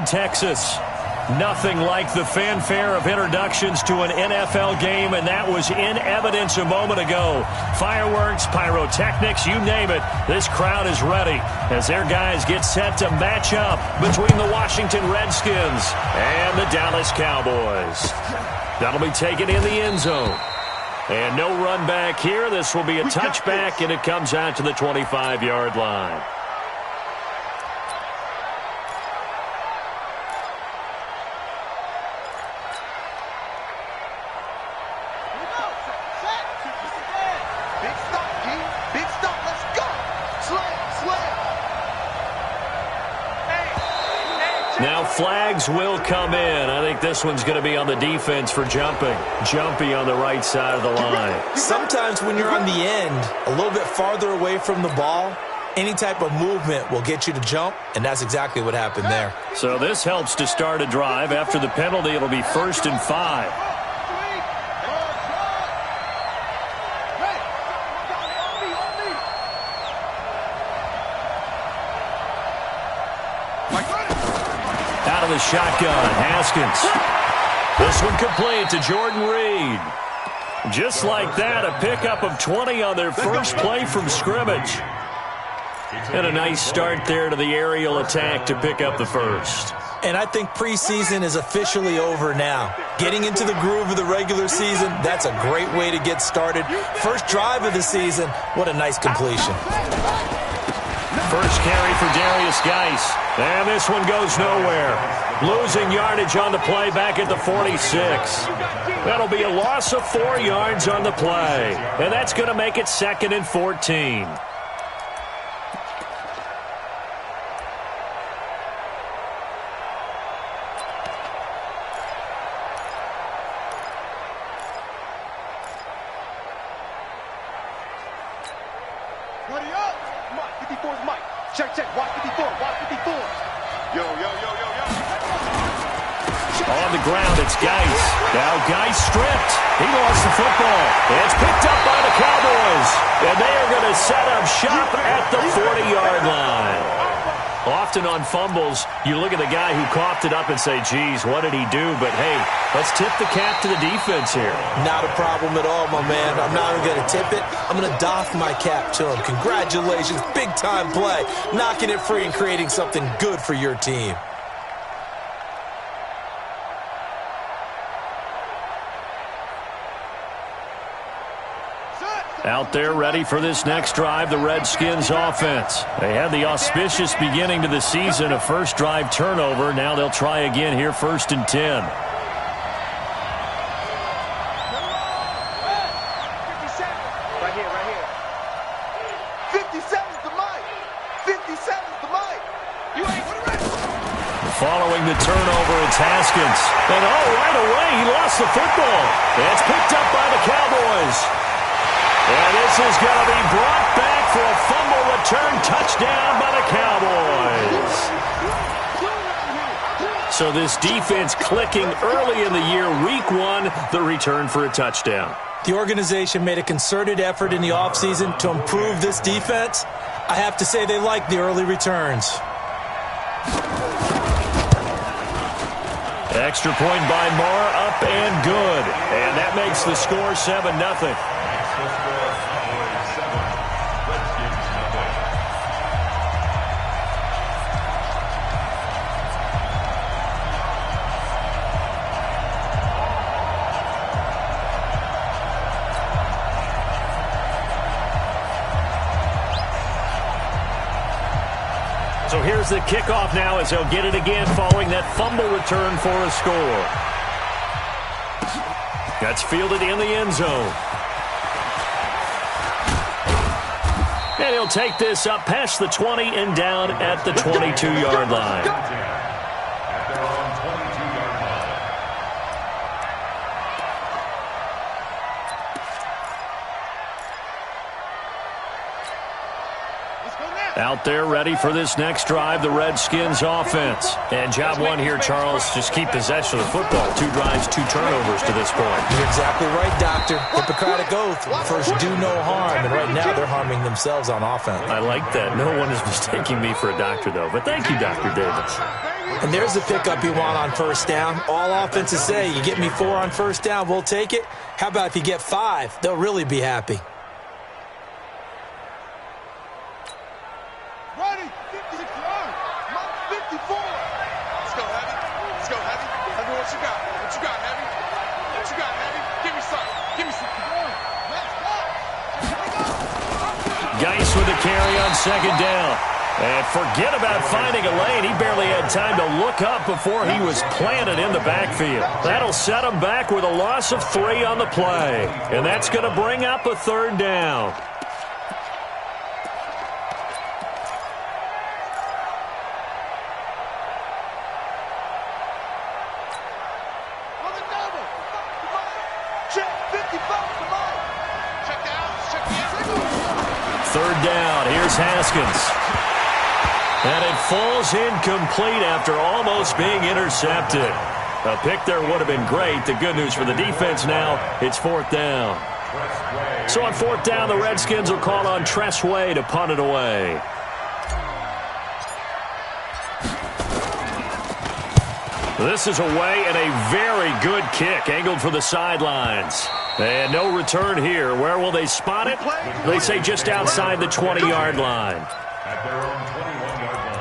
Texas. Nothing like the fanfare of introductions to an NFL game, and that was in evidence a moment ago. Fireworks, pyrotechnics, you name it. This crowd is ready as their guys get set to match up between the Washington Redskins and the Dallas Cowboys. That'll be taken in the end zone. And no run back here. This will be a touchback, and it comes out to the 25-yard line. Now flags will come in. I think this one's going to be on the defense for jumping. Jumpy on the right side of the line. Sometimes when you're on the end, a little bit farther away from the ball, any type of movement will get you to jump, and that's exactly what happened there. So this helps to start a drive. After the penalty, it'll be 1st and 5. Out of the shotgun, Haskins. This one complete to Jordan Reed. Just like that, a pickup of 20 on their first play from scrimmage. And a nice start there to the aerial attack to pick up the first. And I think preseason is officially over now. Getting into the groove of the regular season, that's a great way to get started. First drive of the season, what a nice completion. First carry for Darius Geis. And this one goes nowhere. Losing yardage on the play back at the 46. That'll be a loss of 4 yards on the play. And that's going to make it 2nd and 14. On the ground, it's Geis. Now Geis stripped. He lost the football. It's picked up by the Cowboys. And they are going to set up shop at the 40-yard line. Often on fumbles, you look at the guy who coughed it up and say, geez, what did he do? But, hey, let's tip the cap to the defense here. Not a problem at all, my man. I'm not even going to tip it. I'm going to doff my cap to him. Congratulations. Big-time play. Knocking it free and creating something good for your team. Out there ready for this next drive, the Redskins offense. They had the auspicious beginning to the season, a first drive turnover. Now they'll try again here, 1st and 10. Right here. 57's the mic. 57's the mic. You ain't ready. Following the turnover, it's Haskins. And right away, he lost the football. It's picked up by the Cowboys. And this is going to be brought back for a fumble return touchdown by the Cowboys. So this defense clicking early in the year, week 1, the return for a touchdown. The organization made a concerted effort in the offseason to improve this defense. I have to say they like the early returns. Extra point by Moore, up and good. And that makes the score 7-0. So here's the kickoff now as they'll get it again following that fumble return for a score. That's fielded in the end zone. And he'll take this up past the 20 and down at the 22-yard line. Out there ready for this next drive, the Redskins offense. And job 1 here, Charles, just keep possession of the football. 2 drives, 2 turnovers to this point. You're exactly right, Doctor. Hippocratic oath. First, do no harm. And right now, they're harming themselves on offense. I like that. No one is mistaking me for a doctor, though. But thank you, Dr. Davis. And there's the pickup you want on first down. All offenses say, you get me 4 on first down, we'll take it. How about if you get 5? They'll really be happy. Ready, 56 yards. 54. Let's go, Heavy. Let's go, Heavy. Tell me what you got. What you got, Heavy? What you got, Heavy? Give me some. Give me some. Let's go. Geis with the carry on second down. And forget about finding a lane. He barely had time to look up before he was planted in the backfield. That'll set him back with a loss of 3 on the play. And that's going to bring up a third down. On the double. Check 55 to Mike. Check the outs. Check the outs. Third down. Here's Haskins. And it falls incomplete after almost being intercepted. A pick there would have been great. The good news for the defense now, it's 4th down. So on 4th down, the Redskins will call on Tressway to punt it away. This is away and a very good kick, angled for the sidelines. And no return here. Where will they spot it? They say just outside the 20-yard line. At their own 21-yard line.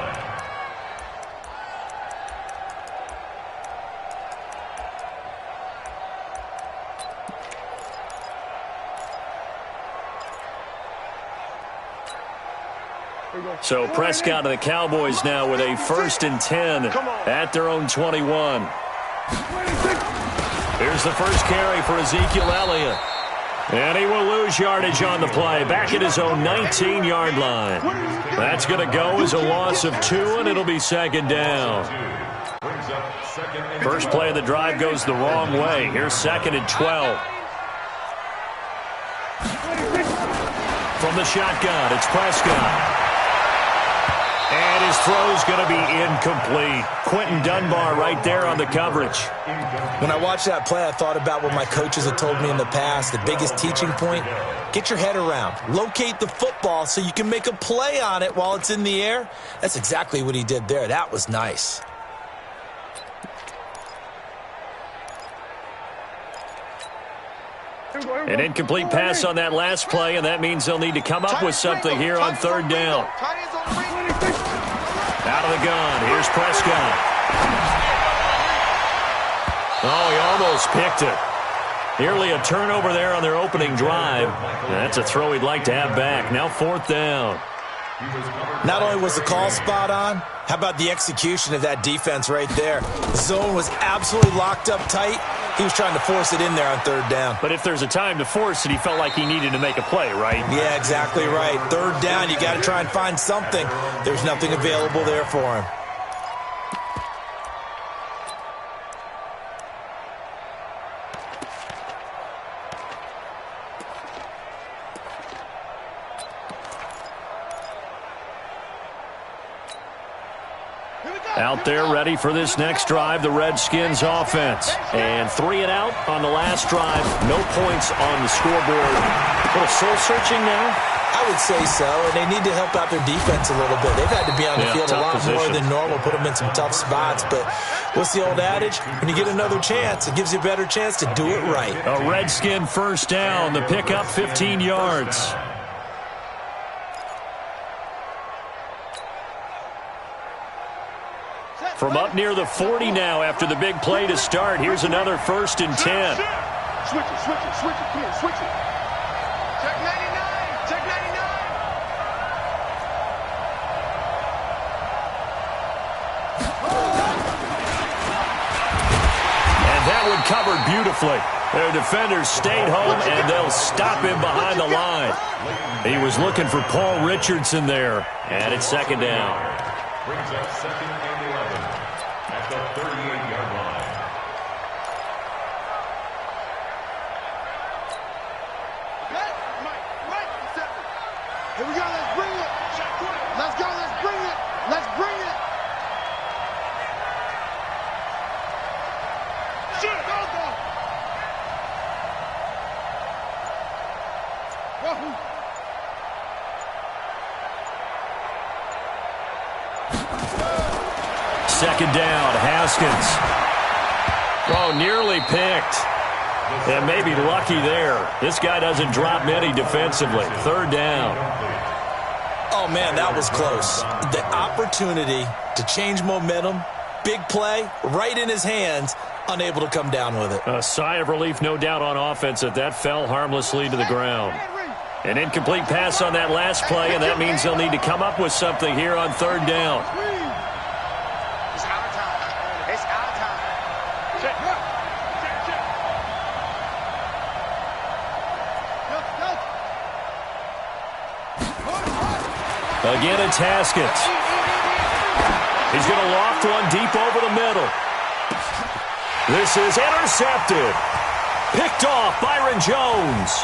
So Prescott and the Cowboys now with a 1st and 10 at their own 21. Here's the first carry for Ezekiel Elliott. And he will lose yardage on the play, back at his own 19-yard line. That's going to go as a loss of 2, and it'll be 2nd down. First play of the drive goes the wrong way. Here's 2nd and 12. From the shotgun, it's Prescott. And his throw's going to be incomplete. Quentin Dunbar right there on the coverage. When I watched that play, I thought about what my coaches had told me in the past. The biggest teaching point, get your head around. Locate the football so you can make a play on it while it's in the air. That's exactly what he did there. That was nice. An incomplete pass on that last play, and that means they'll need to come up with something here on 3rd down. Out of the gun, here's Prescott. Oh, he almost picked it. Nearly a turnover there on their opening drive. That's a throw he'd like to have back. Now 4th down. Not only was the call spot on, how about the execution of that defense right there? The zone was absolutely locked up tight. He was trying to force it in there on 3rd down. But if there's a time to force it, he felt like he needed to make a play, right? Yeah, exactly right. 3rd down, you got to try and find something. There's nothing available there for him. Out there ready for this next drive, the Redskins offense. And 3 and out on the last drive. No points on the scoreboard. A little soul-searching now? I would say so, and they need to help out their defense a little bit. They've had to be on the field a lot more than normal, put them in some tough spots. But what's the old adage? When you get another chance, it gives you a better chance to do it right. A Redskin first down. The pickup 15 yards. From up near the 40 now after the big play to start. Here's another 1st and 10. Switch it, switch it, switch it. Come on, switch it. Check 99, check 99. And that one covered beautifully. Their defenders stayed home, and they'll stop him behind the line. He was looking for Paul Richardson there. And it's 2nd down. Brings up 2nd and 11 at the 38-yard line. Here we go, let's bring it. Let's go, let's bring it. Let's bring it. Shit, go. Whoa. second down. Haskins. Oh, nearly picked. And maybe lucky there. This guy doesn't drop many defensively. Third down. Oh, man, that was close. The opportunity to change momentum, big play, right in his hands, unable to come down with it. A sigh of relief, no doubt, on offense that fell harmlessly to the ground. An incomplete pass on that last play, and that means they'll need to come up with something here on third down. It's out of time. It's out of time. Check. Again, it's Haskins. He's going to loft one deep over the middle. This is intercepted. Picked off Byron Jones.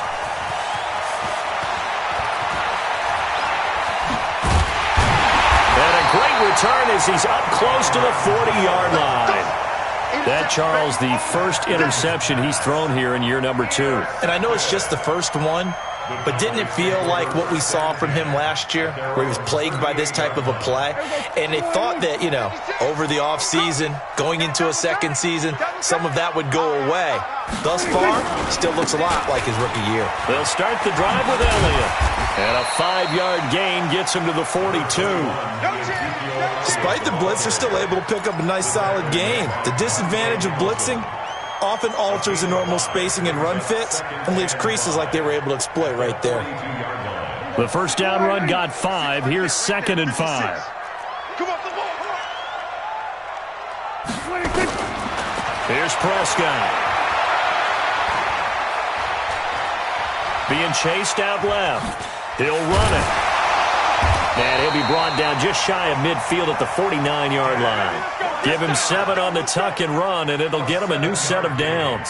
And a great return as he's up close to the 40-yard line. That, Charles, the first interception he's thrown here in year number 2. And I know it's just the first one, but didn't it feel like what we saw from him last year, where he was plagued by this type of a play? And they thought that, over the offseason, going into a second season, some of that would go away. Thus far, still looks a lot like his rookie year. They'll start the drive with Elliott. And a 5-yard gain gets him to the 42. Despite the blitz, they're still able to pick up a nice, solid gain. The disadvantage of blitzing often alters the normal spacing and run fits and leaves creases like they were able to exploit right there. The first down run got 5. Here's 2nd and 5. Here's Prescott. Being chased out left. He'll run it. And he'll be brought down just shy of midfield at the 49-yard line. Give him 7 on the tuck and run, and it'll get him a new set of downs.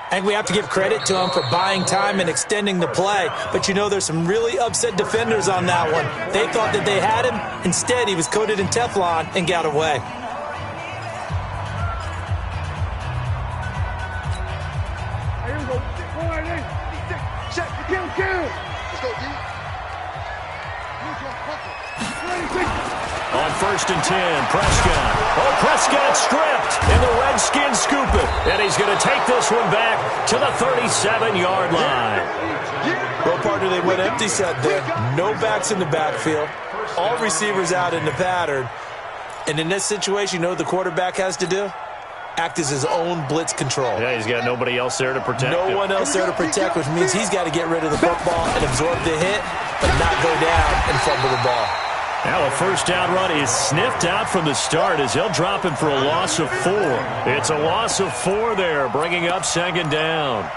I think we have to give credit to him for buying time and extending the play. But, there's some really upset defenders on that one. They thought that they had him. Instead, he was coated in Teflon and got away. On 1st and 10, Prescott. Oh, Prescott stripped, and the Redskins scoop it. And he's going to take this one back to the 37-yard line. Well, partner, they went empty set there. No backs in the backfield. All receivers out in the pattern. And in this situation, what the quarterback has to do? Act as his own blitz control. Yeah, he's got nobody else there to protect him. No one else there to protect, which means he's got to get rid of the football and absorb the hit, but not go down and fumble the ball. Now a first down run is sniffed out from the start as he'll drop him for a loss of 4. It's a loss of 4 there, bringing up 2nd down.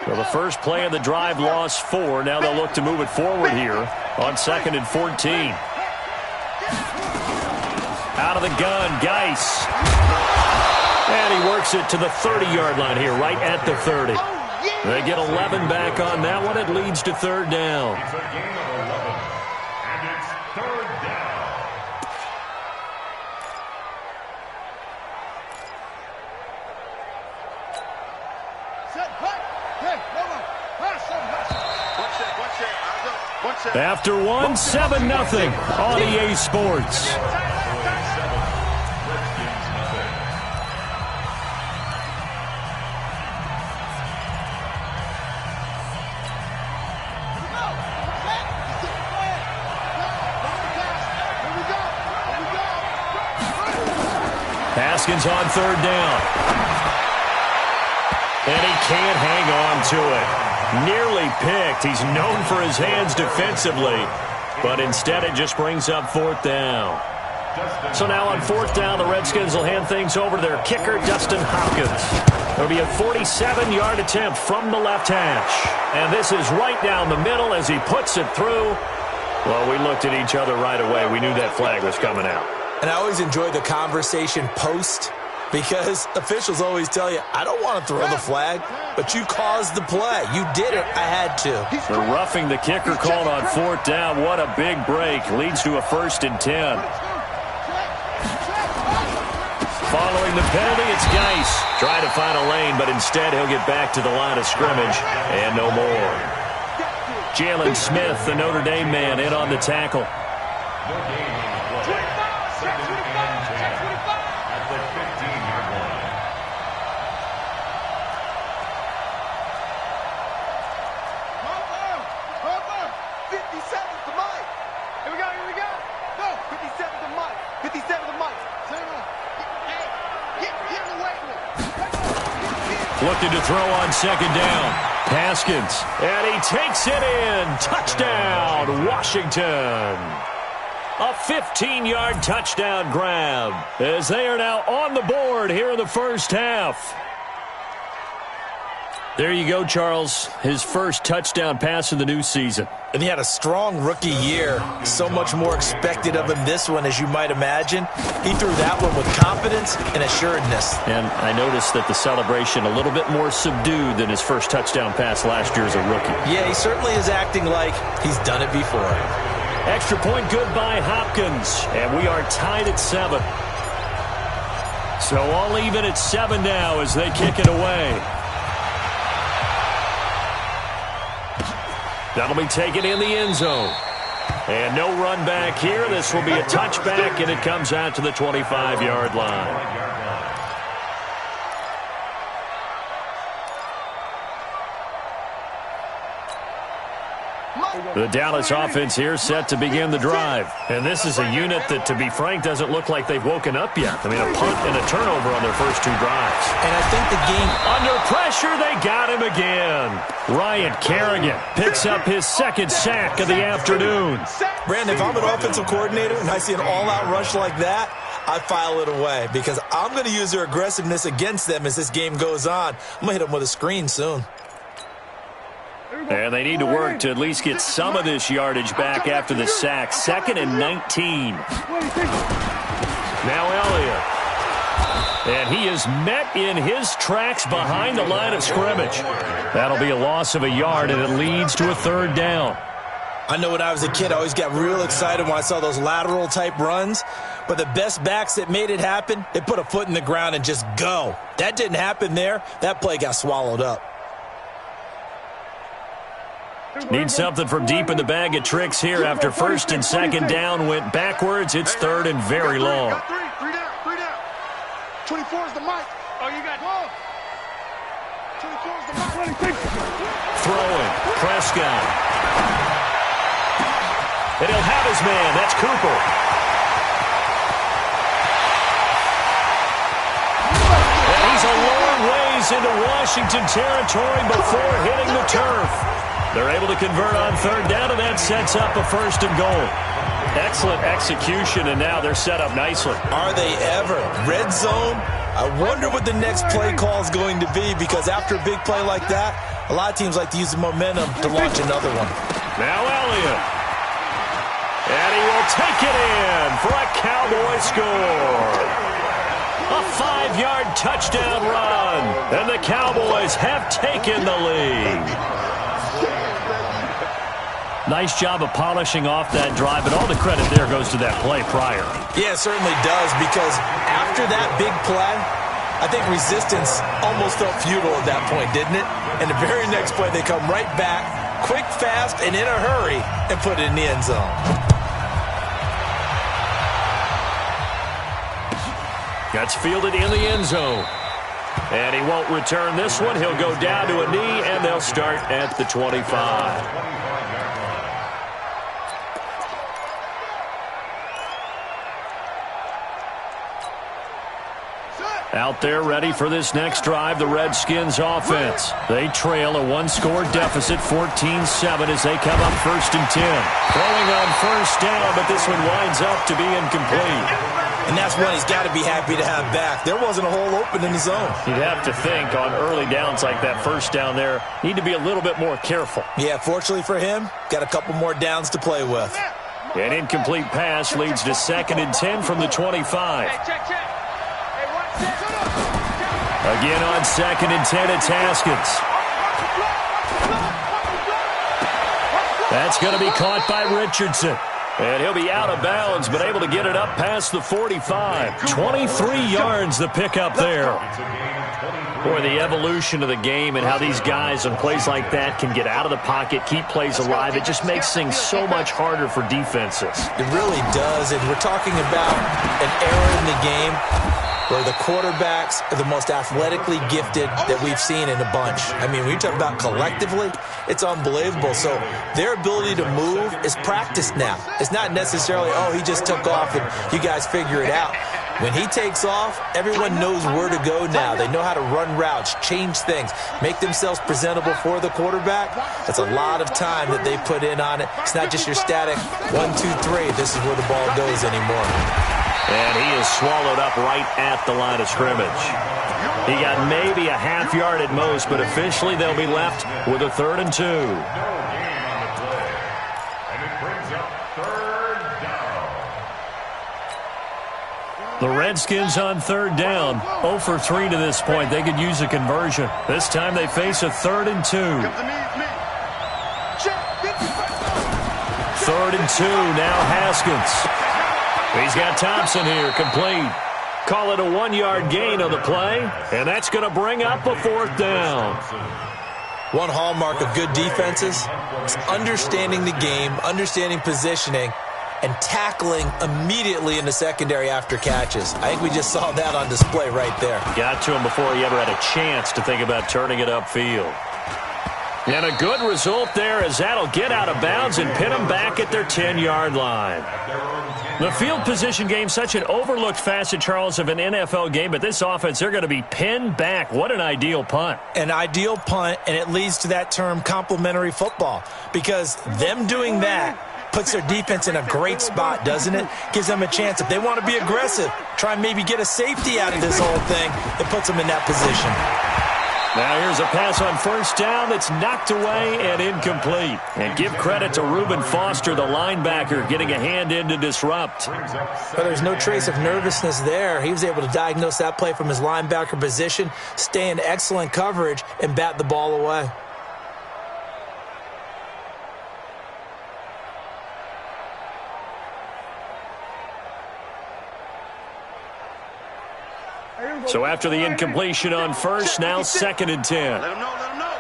So the first play of the drive lost 4. Now they'll look to move it forward here on 2nd and 14. Out of the gun, Geis. And he works it to the 30-yard line here, right at the 30. They get 11 back on that one. It leads to 3rd down. It's a game of 11, and it's 3rd down. After 1, 7-0 on EA Sports. Haskins on 3rd down. And he can't hang on to it. Nearly picked. He's known for his hands defensively, but instead it just brings up 4th down. So now on 4th down, the Redskins will hand things over to their kicker, Dustin Hopkins. It'll be a 47-yard attempt from the left hash. And this is right down the middle as he puts it through. Well, we looked at each other right away. We knew that flag was coming out. And I always enjoy the conversation post, because officials always tell you, I don't want to throw the flag, but you caused the play. You did it. I had to. The roughing the kicker called on 4th down. What a big break. Leads to a 1st and 10. Following Drawing the penalty, it's Geis. Trying to find a lane, but instead he'll get back to the line of scrimmage and no more. Jalen Smith, the Notre Dame man, in on the tackle. No gain on the play. Second and 10 at the 15-yard line. Harper! 57 to Mike! Here we go! Go! 57 to Mike! 57 to Mike! Hey, get in the weight room! Looking to throw on second down. Haskins, and he takes it in. Touchdown, Washington. A 15-yard touchdown grab as they are now on the board here in the first half. There you go, Charles. His first touchdown pass of the new season. And he had a strong rookie year. So much more expected of him this one, as you might imagine. He threw that one with confidence and assuredness. And I noticed that the celebration a little bit more subdued than his first touchdown pass last year as a rookie. Yeah, he certainly is acting like he's done it before. Extra point good by Hopkins. And we are tied at 7. So all even at 7 now as they kick it away. That'll be taken in the end zone. And no run back here. This will be a touchback, and it comes out to the 25-yard line. The Dallas offense here set to begin the drive. And this is a unit that, to be frank, doesn't look like they've woken up yet. I mean, a punt and a turnover on their first 2 drives. And I think the game... Under pressure, they got him again. Ryan Kerrigan picks up his second sack of the afternoon. Brandon, if I'm an offensive coordinator and I see an all-out rush like that, I file it away because I'm going to use their aggressiveness against them as this game goes on. I'm going to hit them with a screen soon. And they need to work to at least get some of this yardage back after the sack. 2nd and 19. Now Elliott. And he is met in his tracks behind the line of scrimmage. That'll be a loss of a yard, and it leads to a 3rd down. I know when I was a kid, I always got real excited when I saw those lateral-type runs. But the best backs that made it happen, they put a foot in the ground and just go. That didn't happen there. That play got swallowed up. Need something from deep in the bag of tricks here after 1st and 2nd down went backwards. It's 3rd and very long. Got 3 down. 24 is the mic. Oh, you got 24 is the mic. Throwing. Prescott. And he'll have his man. That's Cooper. And he's a long ways into Washington territory before hitting the turf. They're able to convert on 3rd down, and that sets up a 1st and goal. Excellent execution, and now they're set up nicely. Are they ever? Red zone? I wonder what the next play call is going to be, because after a big play like that, a lot of teams like to use the momentum to launch another one. Now Elliott. And he will take it in for a Cowboy score. A 5-yard touchdown run, and the Cowboys have taken the lead. Nice job of polishing off that drive, and all the credit there goes to that play prior. Yeah, it certainly does, because after that big play, I think resistance almost felt futile at that point, didn't it? And the very next play, they come right back, quick, fast, and in a hurry, and put it in the end zone. That's fielded in the end zone. And he won't return this one. He'll go down to a knee, and they'll start at the 25. Out there ready for this next drive, the Redskins offense. They trail a 1-score deficit, 14-7, as they come up 1st and 10. Throwing on 1st down, but this one winds up to be incomplete. And that's one he's got to be happy to have back. There wasn't a hole open in the zone. You'd have to think on early downs like that 1st down there, need to be a little bit more careful. Yeah, fortunately for him, got a couple more downs to play with. An incomplete pass leads to 2nd and 10 from the 25. Check. Again on 2nd and 10, it's Haskins. That's going to be caught by Richardson. And he'll be out of bounds, but able to get it up past the 45. 23 yards the pickup there. Boy, the evolution of the game and how these guys on plays like that can get out of the pocket, keep plays alive, it just makes things so much harder for defenses. It really does, and we're talking about an era in the game where the quarterbacks are the most athletically gifted that we've seen in a bunch. I mean, when you talk about collectively, it's unbelievable. So their ability to move is practiced now. It's not necessarily, oh, he just took off and you guys figure it out. When he takes off, everyone knows where to go now. They know how to run routes, change things, make themselves presentable for the quarterback. That's a lot of time that they put in on it. It's not just your static 1, 2, 3. This is where the ball goes anymore. And he is swallowed up right at the line of scrimmage. He got maybe a half yard at most, but officially they'll be left with a 3rd and 2. The Redskins on 3rd down, 0 for 3 to this point. They could use a conversion. This time they face a 3rd and 2. 3rd and 2, now Haskins. He's got Thompson here, complete. Call it a 1-yard gain on the play, and that's going to bring up a 4th down. One hallmark of good defenses is understanding the game, understanding positioning, and tackling immediately in the secondary after catches. I think we just saw that on display right there. Got to him before he ever had a chance to think about turning it upfield. And a good result there as that'll get out of bounds and pin them back at their 10-yard line. The field position game, such an overlooked facet, Charles, of an NFL game, but this offense, they're going to be pinned back. What an ideal punt. An ideal punt, and it leads to that term complementary football, because them doing that puts their defense in a great spot, doesn't it? Gives them a chance. If they want to be aggressive, try and maybe get a safety out of this whole thing, it puts them in that position. Now here's a pass on 1st down that's knocked away and incomplete. And give credit to Reuben Foster, the linebacker, getting a hand in to disrupt. But there's no trace of nervousness there. He was able to diagnose that play from his linebacker position, stay in excellent coverage, and bat the ball away. So after the incompletion on 1st, now 2nd and 10. Let him know, let him know.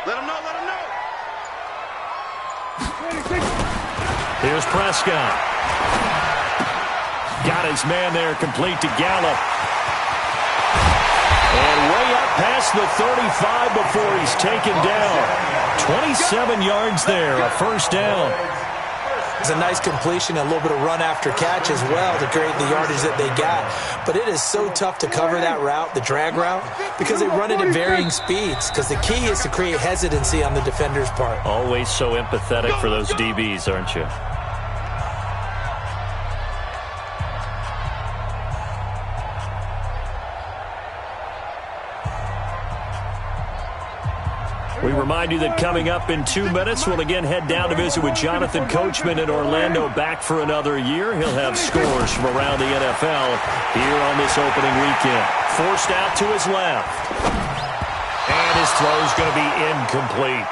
Let him know, let him know. Here's Prescott. Got his man there, complete to Gallup. And way up past the 35 before he's taken down. 27 yards there, a 1st down. It's a nice completion, a little bit of run after catch as well to create the yardage that they got. But it is so tough to cover that route, the drag route, because they run it at varying speeds. Because the key is to create hesitancy on the defender's part. Always so empathetic for those DBs, aren't you? We remind you that coming up in 2 minutes, we'll again head down to visit with Jonathan Coachman in Orlando, back for another year. He'll have scores from around the NFL here on this opening weekend. Forced out to his left. And his throw's going to be incomplete.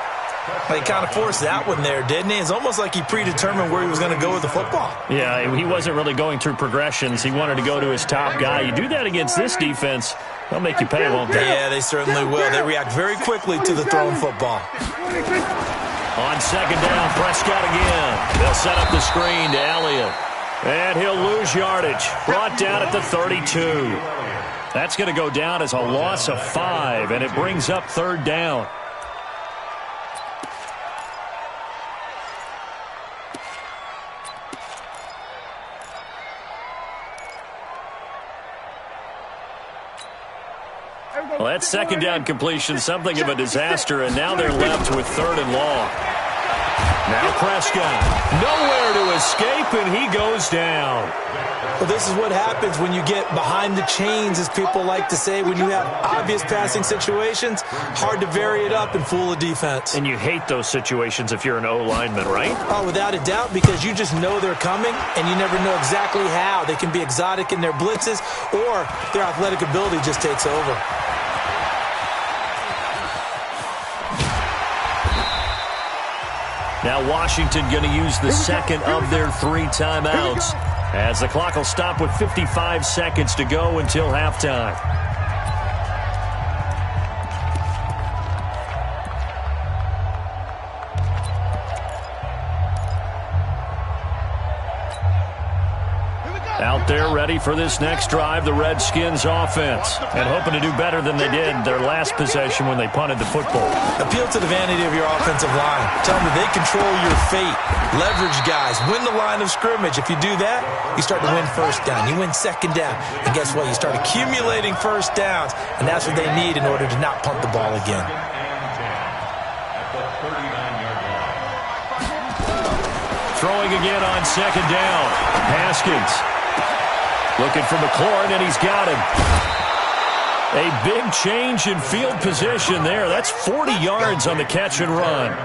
He kind of forced that one there, didn't he? It's almost like he predetermined where he was going to go with the football. Yeah, he wasn't really going through progressions. He wanted to go to his top guy. You do that against this defense, they'll make you pay, won't they? Yeah, they certainly will. They react very quickly to the thrown football. On 2nd down, Prescott again. They'll set up the screen to Elliott. And he'll lose yardage. Brought down at the 32. That's going to go down as a loss of 5, and it brings up 3rd down. Well, that 2nd down completion, something of a disaster, and now they're left with 3rd and long. Now Prescott, nowhere to escape, and he goes down. Well, this is what happens when you get behind the chains, as people like to say. When you have obvious passing situations, hard to vary it up and fool a defense. And you hate those situations if you're an O-lineman, right? Oh, without a doubt, because you just know they're coming, and you never know exactly how. They can be exotic in their blitzes, or their athletic ability just takes over. Now Washington going to use the second of their 3 timeouts, as the clock will stop with 55 seconds to go until halftime. Out there ready for this next drive, the Redskins offense, and hoping to do better than they did their last possession when they punted the football. Appeal to the vanity of your offensive line. Tell them that they control your fate. Leverage guys. Win the line of scrimmage. If you do that, you start to win first down. You win second down. And guess what? You start accumulating first downs, and that's what they need in order to not punt the ball again. Throwing again on second down. Haskins looking for McLaurin, and he's got him. A big change in field position there. That's 40 yards on the catch and run.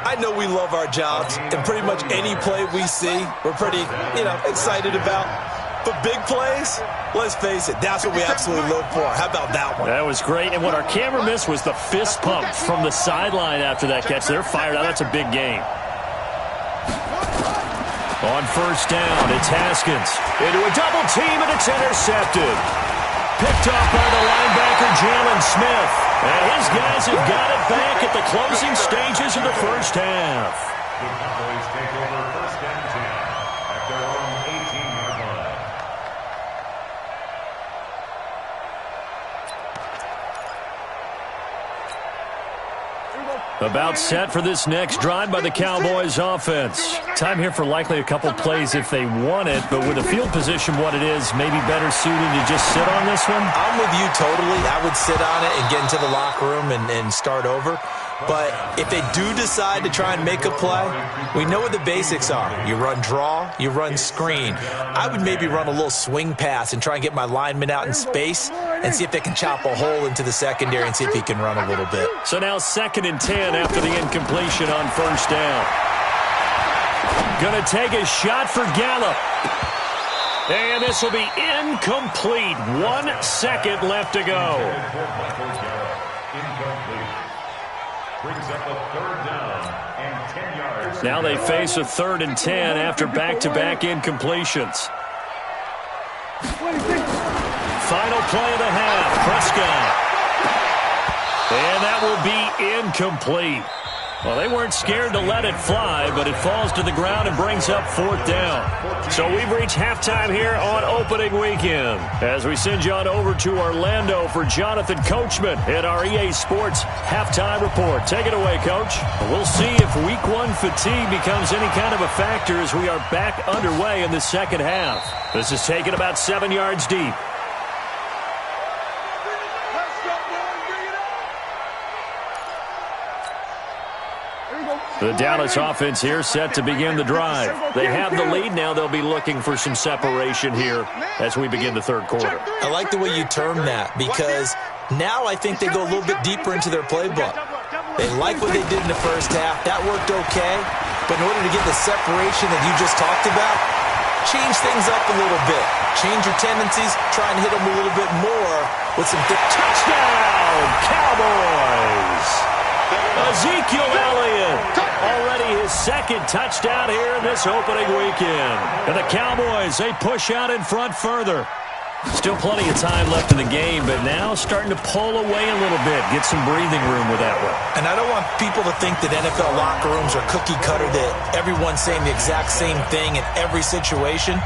I know we love our jobs, and pretty much any play we see, we're pretty, excited about. But big plays, let's face it, that's what we absolutely live for. How about that one? That was great. And what our camera missed was the fist pump from the sideline after that catch. They're fired out. That's a big game. On first down, it's Haskins. Into a double team, and it's intercepted. Picked off by the linebacker, Jalen Smith. And his guys have got it back at the closing stages of the first half. The Cowboys take over first and 10 at their own 18-yard line. About set for this next drive by the Cowboys offense. Time here for likely a couple plays if they want it, but with the field position what it is, maybe better suited to just sit on this one? I'm with you totally. I would sit on it and get into the locker room and start over. But if they do decide to try and make a play, we know what the basics are. You run draw, you run screen. I would maybe run a little swing pass and try and get my lineman out in space and see if they can chop a hole into the secondary and see if he can run a little bit. So now 2nd and 10 after the incompletion on first down. Going to take a shot for Gallup. And this will be incomplete. 1 second left to go. Brings up a 3rd down and 10 yards. Now they face a 3rd and 10 after back-to-back incompletions. Final play of the half, Prescott. And that will be incomplete. Well, they weren't scared to let it fly, but it falls to the ground and brings up 4th down. So we've reached halftime here on opening weekend as we send you on over to Orlando for Jonathan Coachman at our EA Sports Halftime Report. Take it away, Coach. We'll see if Week 1 fatigue becomes any kind of a factor as we are back underway in the second half. This is taken about 7 yards deep. The Dallas offense here set to begin the drive. They have the lead now. They'll be looking for some separation here as we begin the third quarter. I like the way you term that because now I think they go a little bit deeper into their playbook. They like what they did in the first half. That worked okay. But in order to get the separation that you just talked about, change things up a little bit. Change your tendencies. Try and hit them a little bit more with some touchdown, Cowboys! Ezekiel Elliott, already his 2nd touchdown here in this opening weekend. And the Cowboys, they push out in front further. Still plenty of time left in the game, but now starting to pull away a little bit, get some breathing room with that one. And I don't want people to think that NFL locker rooms are cookie cutter, that everyone's saying the exact same thing in every situation.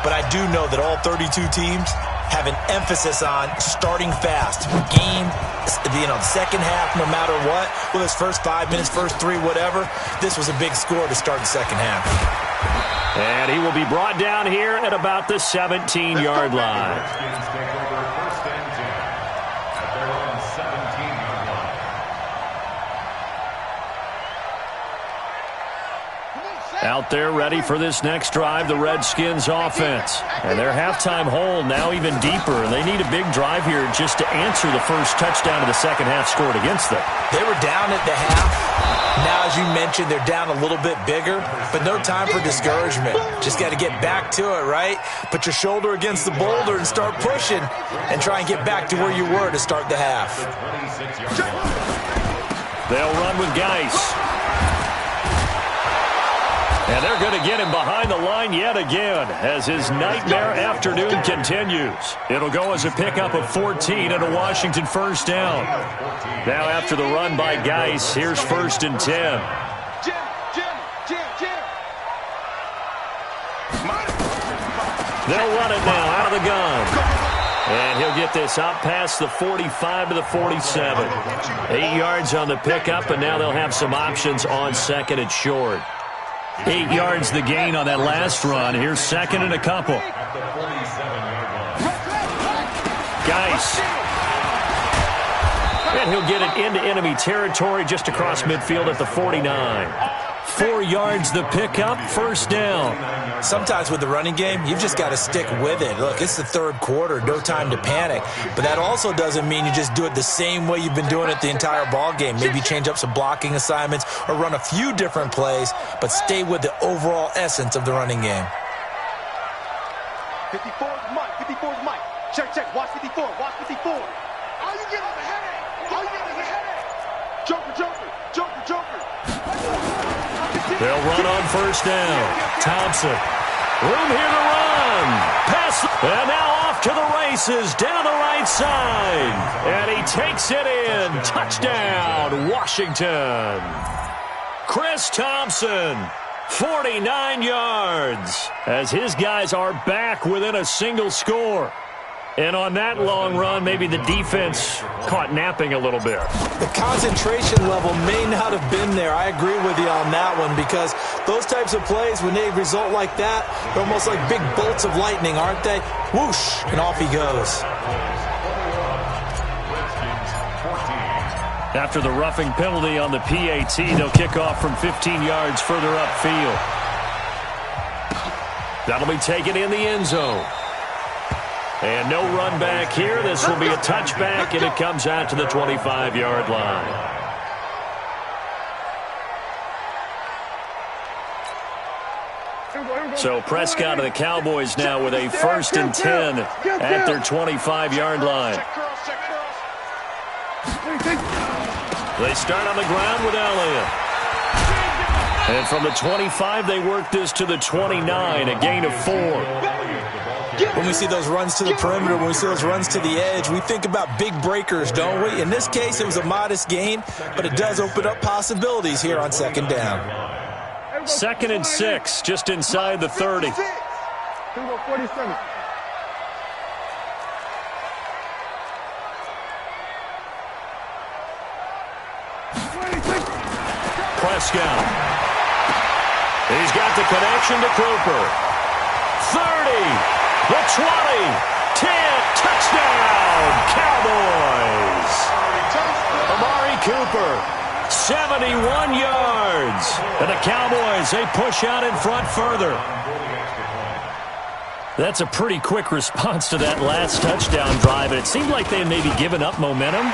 But I do know that all 32 teams have an emphasis on starting fast. Game, second half, no matter what. Well, it's first 5 minutes, first 3, whatever. This was a big score to start the second half. And he will be brought down here at about the 17-yard line. First and 10 at their own 17-yard line. Out there ready for this next drive, the Redskins offense. And their halftime hole now even deeper, and they need a big drive here just to answer the first touchdown of the second half scored against them. They were down at the half. Now, as you mentioned, they're down a little bit bigger, but no time for discouragement. Just got to get back to it, right? Put your shoulder against the boulder and start pushing and try and get back to where you were to start the half. They'll run with Geis. And they're going to get him behind the line yet again as his nightmare afternoon continues. It'll go as a pickup of 14 and a Washington first down. Now after the run by Geis, here's 1st and 10. They'll run it now out of the gun. And he'll get this up past the 45 to the 47. 8 yards on the pickup, and now they'll have some options on 2nd and short. 8 yards the gain on that last run. Here's 2nd and a couple. Geis. And he'll get it into enemy territory just across midfield at the 49. 4 yards the pickup, 1st down. Sometimes with the running game, you've just got to stick with it. Look, it's the 3rd quarter, no time to panic. But that also doesn't mean you just do it the same way you've been doing it the entire ball game. Maybe change up some blocking assignments or run a few different plays, but stay with the overall essence of the running game. 54 is Mike. 54 is Mike. Check, check. Watch 54. Watch 54. All you get is a headache. All you get is a headache. Joker, Joker, Joker, Joker. They'll run on 1st down. Thompson. Room here to run. Pass. And now off to the races down the right side. And he takes it in. Touchdown, Washington. Chris Thompson, 49 yards, as his guys are back within a single score. And on that long run, maybe the defense caught napping a little bit. The concentration level may not have been there. I agree with you on that one, because those types of plays, when they result like that, they're almost like big bolts of lightning, aren't they? Whoosh, and off he goes. After the roughing penalty on the PAT, they'll kick off from 15 yards further upfield. That'll be taken in the end zone. And no run back here. This will be a touchback, and it comes out to the 25-yard line. So Prescott and the Cowboys now with a 1st and 10 at their 25-yard line. They start on the ground with Elliott. And from the 25, they work this to the 29, a gain of 4. When we see those runs to the perimeter, when we see those runs to the edge, we think about big breakers, don't we? In this case, it was a modest gain, but it does open up possibilities here on 2nd down. 2nd and 6, just inside the 30. Prescott. He's got the connection to Cooper. 30. The 20, 10, touchdown, Cowboys. Amari Cooper, 71 yards. And the Cowboys, they push out in front further. That's a pretty quick response to that last touchdown drive. And it seemed like they had maybe given up momentum.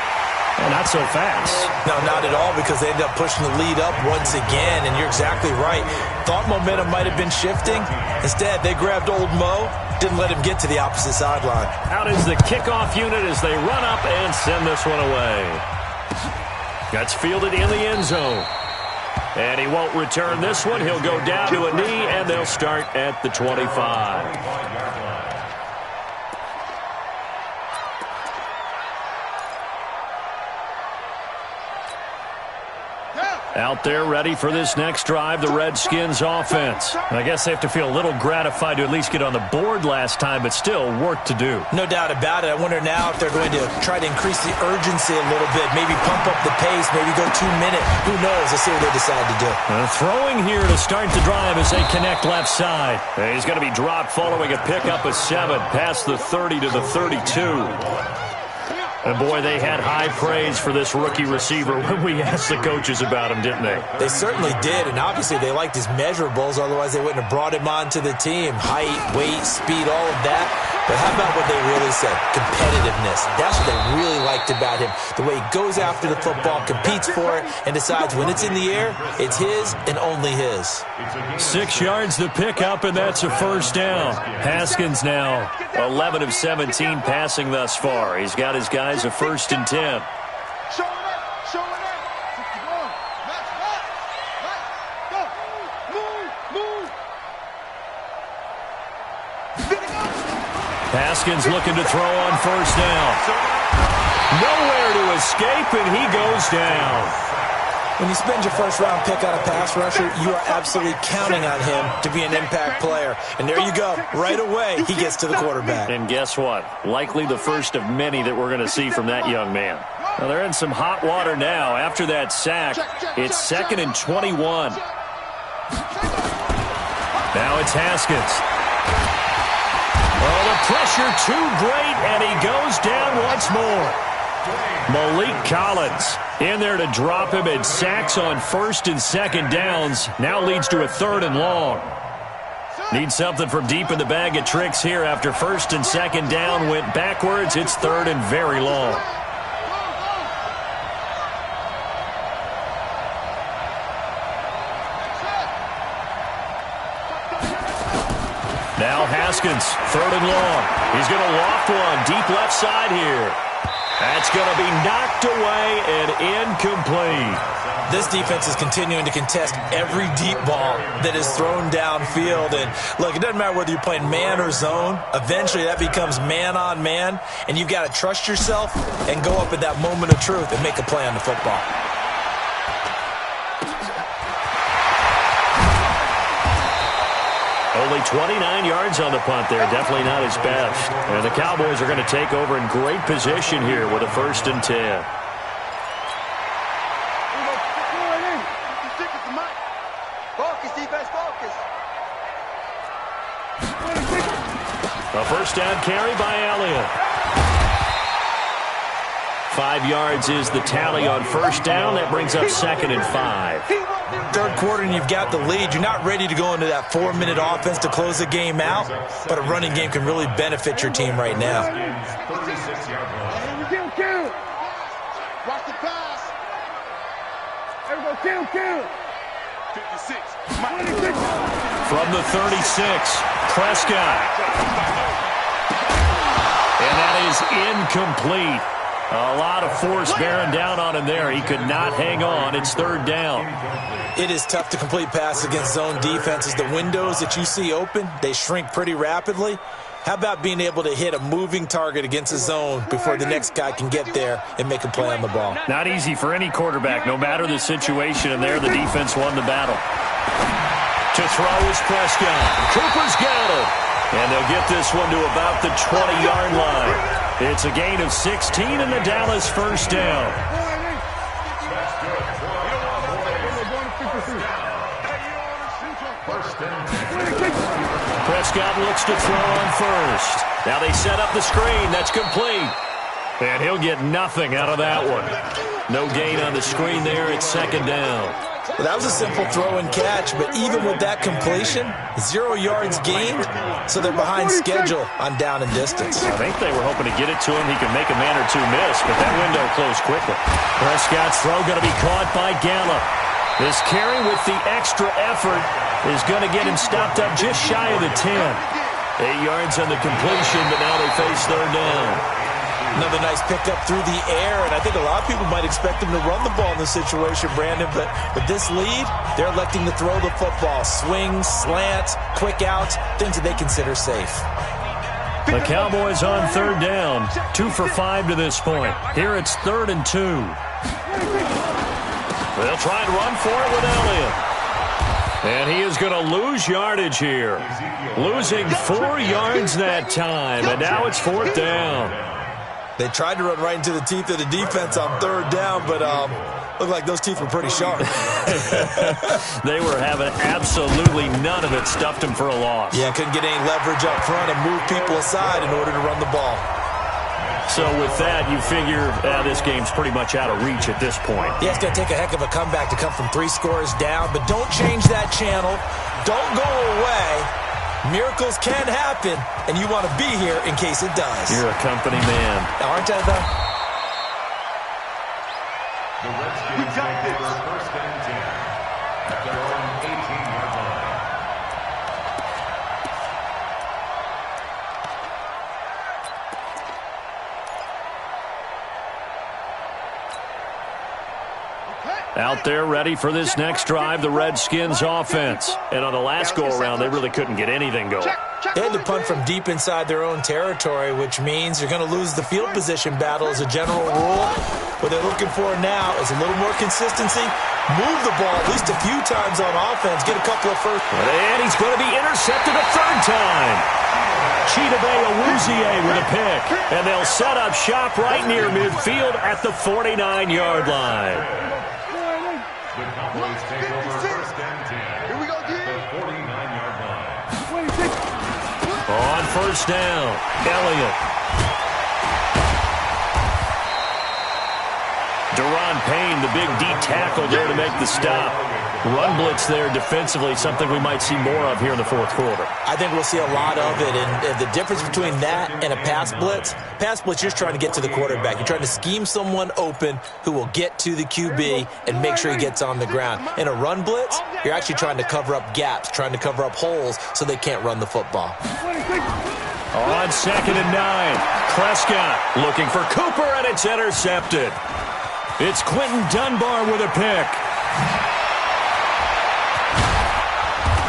Well, not so fast. No, not at all, because they ended up pushing the lead up once again, and you're exactly right. Thought momentum might have been shifting. Instead, they grabbed old Mo, didn't let him get to the opposite sideline. Out is the kickoff unit as they run up and send this one away. That's fielded in the end zone. And he won't return this one. He'll go down to a knee, and they'll start at the 25. Out there ready for this next drive, the Redskins offense. I guess they have to feel a little gratified to at least get on the board last time, but still work to do. No doubt about it. I wonder now if they're going to try to increase the urgency a little bit, maybe pump up the pace, maybe go 2 minutes. Who knows? Let's see what they decide to do. Throwing here to start the drive as they connect left side. And he's going to be dropped following a pickup of 7 past the 30 to the 32. And, boy, they had high praise for this rookie receiver when we asked the coaches about him, didn't they? They certainly did, and obviously they liked his measurables. Otherwise, they wouldn't have brought him onto the team. Height, weight, speed, all of that. But how about what they really said? Competitiveness. That's what they really liked about him. The way he goes after the football, competes for it, and decides when it's in the air, it's his and only his. 6 yards the pickup, and that's a first down. Haskins now 11 of 17 passing thus far. He's got his guys a 1st and 10. Show it up. Show it up. 61. Match. Go. Move. Haskins looking to throw on first down. Nowhere to escape, and he goes down. When you spend your first-round pick on a pass rusher, you are absolutely counting on him to be an impact player. And there you go. Right away, he gets to the quarterback. And guess what? Likely the first of many that we're going to see from that young man. Now, they're in some hot water now. After that sack, it's 2nd and 21. Now it's Haskins. Oh, the pressure too great, and he goes down once more. Malik Collins in there to drop him, and sacks on 1st and 2nd downs. Now leads to a 3rd and long. Need something from deep in the bag of tricks here after 1st and 2nd down went backwards. It's 3rd and very long. Now Haskins, 3rd and long. He's going to loft one deep left side here. That's going to be knocked away and incomplete. This defense is continuing to contest every deep ball that is thrown downfield. And look, it doesn't matter whether you're playing man or zone. Eventually that becomes man on man, and you've got to trust yourself and go up at that moment of truth and make a play on the football. Only 29 yards on the punt there. Definitely not his best. And the Cowboys are going to take over in great position here with a 1st and 10. A 1st down carry by Elliott. 5 yards is the tally on 1st down. That brings up 2nd and 5. 3rd quarter and you've got the lead. You're not ready to go into that 4-minute offense to close the game out, but a running game can really benefit your team right now. Watch the pass. Everybody kill. 56. From the 36, Prescott. And that is incomplete. A lot of force bearing down on him there. He could not hang on. It's 3rd down. It is tough to complete passes against zone defenses. The windows that you see open, they shrink pretty rapidly. How about being able to hit a moving target against a zone before the next guy can get there and make a play on the ball? Not easy for any quarterback, no matter the situation. And there, the defense won the battle. To throw is Prescott. Cooper's got it. And they'll get this one to about the 20-yard line. It's a gain of 16 and the Dallas 1st down. Prescott looks to throw on 1st. Now they set up the screen. That's complete. And he'll get nothing out of that one. No gain on the screen there. It's 2nd down. Well, that was a simple throw and catch, but even with that completion, 0 yards gained, so they're behind schedule on down and distance. I think they were hoping to get it to him. He could make a man or two miss, but that window closed quickly. Prescott's throw going to be caught by Gallup. This carry with the extra effort is going to get him stopped up just shy of the 10. 8 yards on the completion, but now they face 3rd down. Another nice pickup through the air, and I think a lot of people might expect him to run the ball in this situation, Brandon, but with this lead, they're electing to throw the football. Swings, slants, quick outs, things that they consider safe. The Cowboys on 3rd down, 2 for 5 to this point. Here it's 3rd and 2. They'll try and run for it with Elliott. And he is going to lose yardage here. Losing 4 yards that time, and now it's 4th down. They tried to run right into the teeth of the defense on 3rd down, but looked like those teeth were pretty sharp. They were having absolutely none of it. Stuffed him for a loss. Yeah, couldn't get any leverage up front and move people aside in order to run the ball. So with that, you figure this game's pretty much out of reach at this point. Yeah, it's going to take a heck of a comeback to come from 3 scores down, but don't change that channel. Don't go away. Miracles can happen, and you want to be here in case it does. You're a company man. Aren't I, though? The Redskins take over 1st and 10 at their own 18-yard line. Now out there ready for this next drive, the Redskins offense. And on the last go-around, they really couldn't get anything going. They had to punt from deep inside their own territory, which means you're going to lose the field position battle as a general rule. What they're looking for now is a little more consistency. Move the ball at least a few times on offense. Get a couple of first. And he's going to be intercepted a third time. Chidobe Awuzie with a pick. And they'll set up shop right near midfield at the 49-yard line. The Cowboys take over first and 10. Here we go, D. The 49-yard line. On first down, Elliott. Deron Payne, the big D tackle there to make the stop. Run blitz there defensively, something we might see more of here in the fourth quarter. I think we'll see a lot of it, and the difference between that and a pass blitz, you're trying to get to the quarterback. You're trying to scheme someone open who will get to the QB and make sure he gets on the ground. In a run blitz, you're actually trying to cover up gaps, trying to cover up holes so they can't run the football. On 2nd and 9, Prescott looking for Cooper, and it's intercepted. It's Quentin Dunbar with a pick.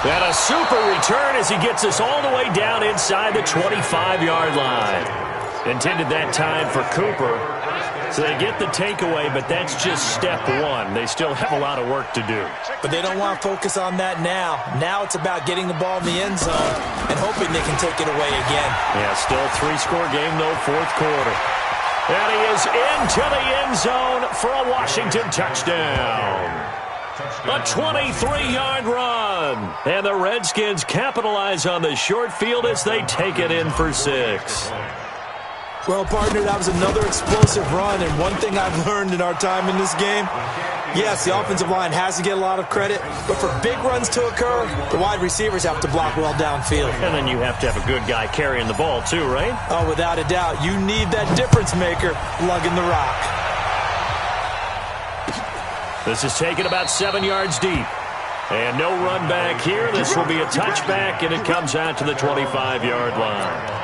And a super return as he gets us all the way down inside the 25-yard line. Intended that time for Cooper. So they get the takeaway, but that's just step one. They still have a lot of work to do. But they don't want to focus on that now. Now it's about getting the ball in the end zone and hoping they can take it away again. Yeah, still a 3-score game, though, fourth quarter. And he is into the end zone for a Washington touchdown. A 23-yard run. And the Redskins capitalize on the short field as they take it in for 6. Well, partner, that was another explosive run, and one thing I've learned in our time in this game, yes, the offensive line has to get a lot of credit, but for big runs to occur, the wide receivers have to block well downfield. And then you have to have a good guy carrying the ball too, right? Oh, without a doubt. You need that difference maker lugging the rock. This is taken about 7 yards deep. And no run back here. This will be a touchback, and it comes out to the 25-yard line.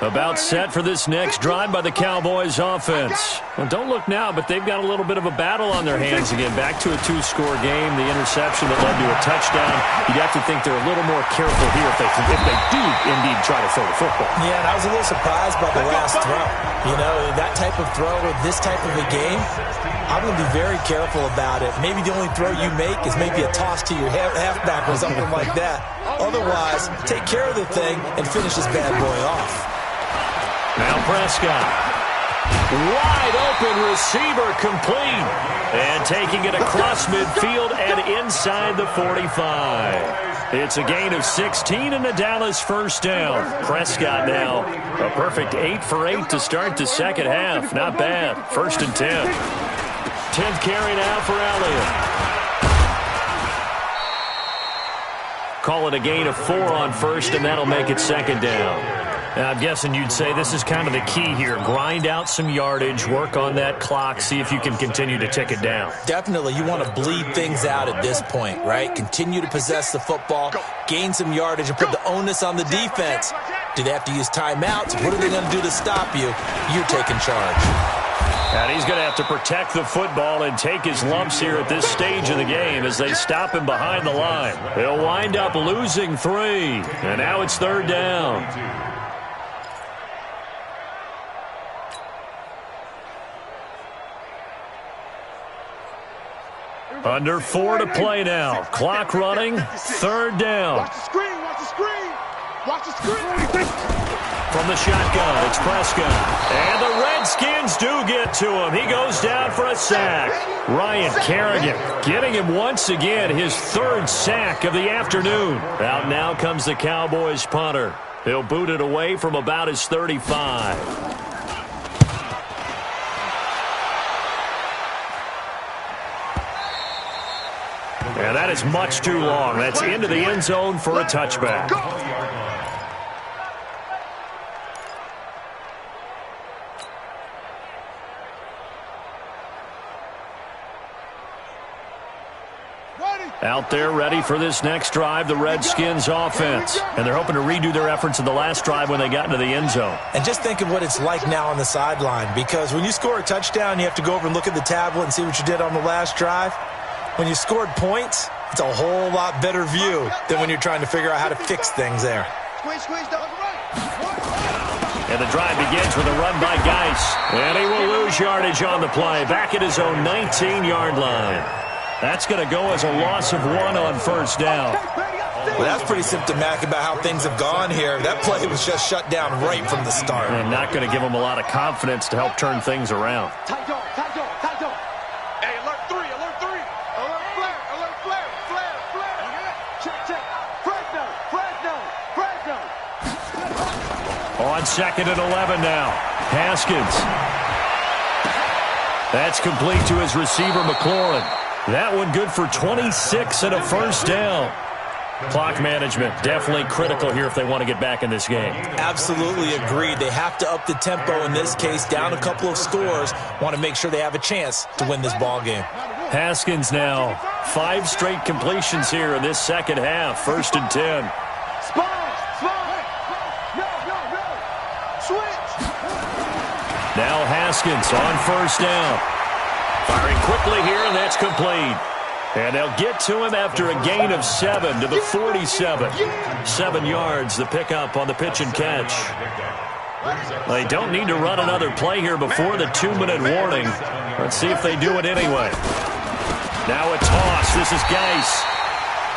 About set for this next drive by the Cowboys offense. Well, don't look now, but they've got a little bit of a battle on their hands again. Back to a 2-score game. The interception that led to a touchdown. You'd have to think they're a little more careful here if they do indeed try to throw the football. Yeah, and I was a little surprised by the last throw. You know, that type of throw with this type of a game, I'm going to be very careful about it. Maybe the only throw you make is maybe a toss to your halfback or something like that. Otherwise, take care of the thing and finish this bad boy off. Now Prescott. Wide open receiver complete. And taking it across midfield and inside the 45. It's a gain of 16 and the Dallas first down. Prescott now a perfect 8 for 8 to start the second half. Not bad. 1st and 10. 10th carry now for Elliott. Call it a gain of 4 on first, and that'll make it 2nd down. Now, I'm guessing you'd say this is kind of the key here. Grind out some yardage, work on that clock, see if you can continue to tick it down. Definitely. You want to bleed things out at this point, right? Continue to possess the football, gain some yardage, and put the onus on the defense. Do they have to use timeouts? What are they going to do to stop you? You're taking charge. And he's going to have to protect the football and take his lumps here at this stage of the game as they stop him behind the line. He'll wind up losing 3. And now it's 3rd down. Under 4 to play now. Clock running. 3rd down. Watch the screen. Watch the screen. Watch the screen. From the shotgun, it's Prescott. And the Redskins do get to him. He goes down for a sack. Ryan Kerrigan getting him once again, his 3rd sack of the afternoon. Out now comes the Cowboys punter. He'll boot it away from about his 35. And that is much too long. That's into the end zone for a touchback. Ready. Out there ready for this next drive, the Redskins offense. And they're hoping to redo their efforts in the last drive when they got into the end zone. And just think of what it's like now on the sideline, because when you score a touchdown, you have to go over and look at the tablet and see what you did on the last drive. When you scored points, it's a whole lot better view than when you're trying to figure out how to fix things there. And the drive begins with a run by Geis. And he will lose yardage on the play, back at his own 19-yard line. That's going to go as a loss of 1 on first down. Well, that's pretty symptomatic about how things have gone here. That play was just shut down right from the start. And not going to give him a lot of confidence to help turn things around. Hey, alert 3, alert 3. Alert flare. Check. Fresno. On 2nd and 11 now. Haskins. That's complete to his receiver, McLaurin. That one good for 26 and a first down. Clock management definitely critical here if they want to get back in this game. Absolutely agreed. They have to up the tempo in this case, down a couple of scores. Want to make sure they have a chance to win this ball game. Haskins now 5 straight completions here in this second half. 1st and 10. Now Haskins on first down. Firing quickly here, and that's complete. And they'll get to him after a gain of 7 to the 47. 7 yards, the pickup on the pitch and catch. They don't need to run another play here before the 2-minute warning. Let's see if they do it anyway. Now a toss. This is Geis.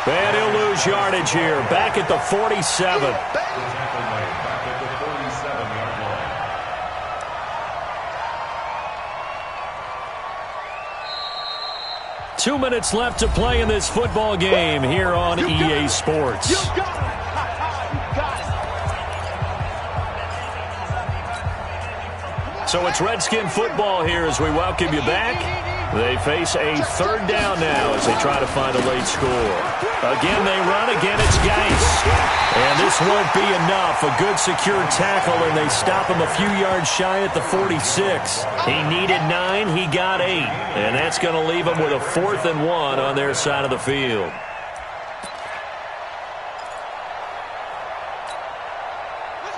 And he'll lose yardage here. Back at the 47. 2 minutes left to play in this football game here on EA Sports. So it's Redskin football here as we welcome you back. They face a 3rd down now as they try to find a late score. Again, they run. Again, it's Geis. And this won't be enough. A good secure tackle, and they stop him a few yards shy at the 46. He needed 9. He got 8. And that's going to leave him with a 4th and 1 on their side of the field.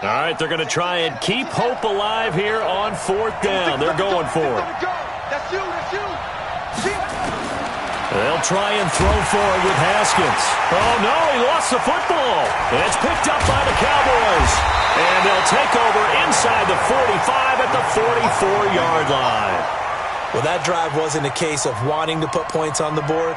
All right, they're going to try and keep hope alive here on 4th down. They're going for it. They'll try and throw for it with Haskins. Oh, no, he lost the football. And it's picked up by the Cowboys. And they'll take over inside the 45 at the 44-yard line. Well, that drive wasn't a case of wanting to put points on the board.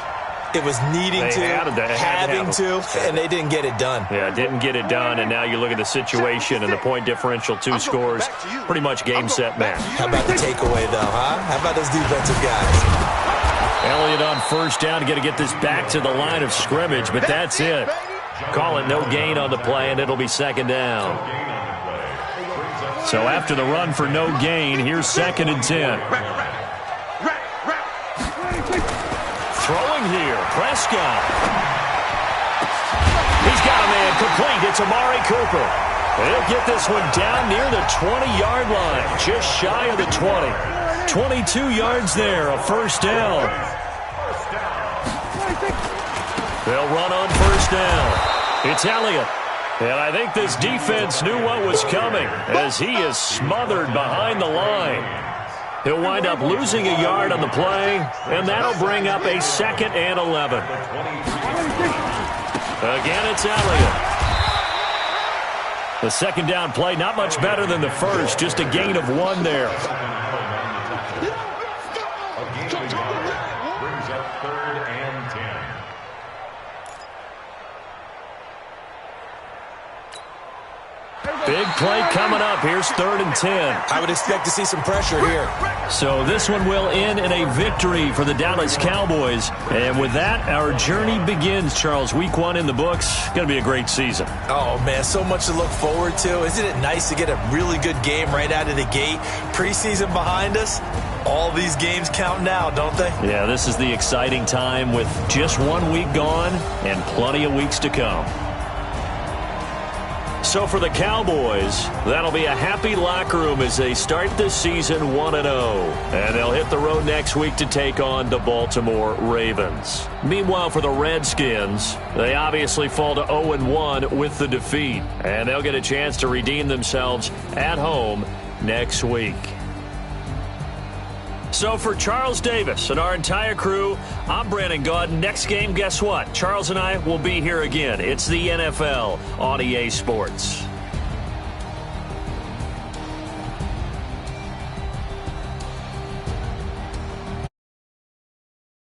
It was needing having to, and they didn't get it done. Yeah, didn't get it done, and now you look at the situation and the point differential, 2 scores, pretty much game, set, match. How about the takeaway, though, huh? How about those defensive guys? Elliott on first down to get this back to the line of scrimmage, but that's it. Call it no gain on the play, and it'll be 2nd down. So after the run for no gain, here's 2nd and 10. Throwing here, Prescott. He's got a man complete. It's Amari Cooper. They'll get this one down near the 20-yard line, just shy of the 20. 22 yards there, a 1st down. They'll run on 1st down. It's Elliott. And I think this defense knew what was coming as he is smothered behind the line. He'll wind up losing a yard on the play, and that'll bring up a 2nd and 11. Again, it's Elliott. The 2nd down play, not much better than the first, just a gain of 1 there. Brings up 3rd and 10. Big play coming up. Here's 3rd and 10. I would expect to see some pressure here. So this one will end in a victory for the Dallas Cowboys. And with that, our journey begins, Charles. Week 1 in the books. Going to be a great season. Oh, man, so much to look forward to. Isn't it nice to get a really good game right out of the gate? Preseason behind us. All these games count now, don't they? Yeah, this is the exciting time with just 1 week gone and plenty of weeks to come. So for the Cowboys, that'll be a happy locker room as they start this season 1-0. And they'll hit hit the road next week to take on the Baltimore Ravens. Meanwhile, for the Redskins, they obviously fall to 0-1 with the defeat, and they'll get a chance to redeem themselves at home next week. So for Charles Davis and our entire crew, I'm Brandon Gaudin. Next game, guess what? Charles and I will be here again. It's the NFL on EA Sports.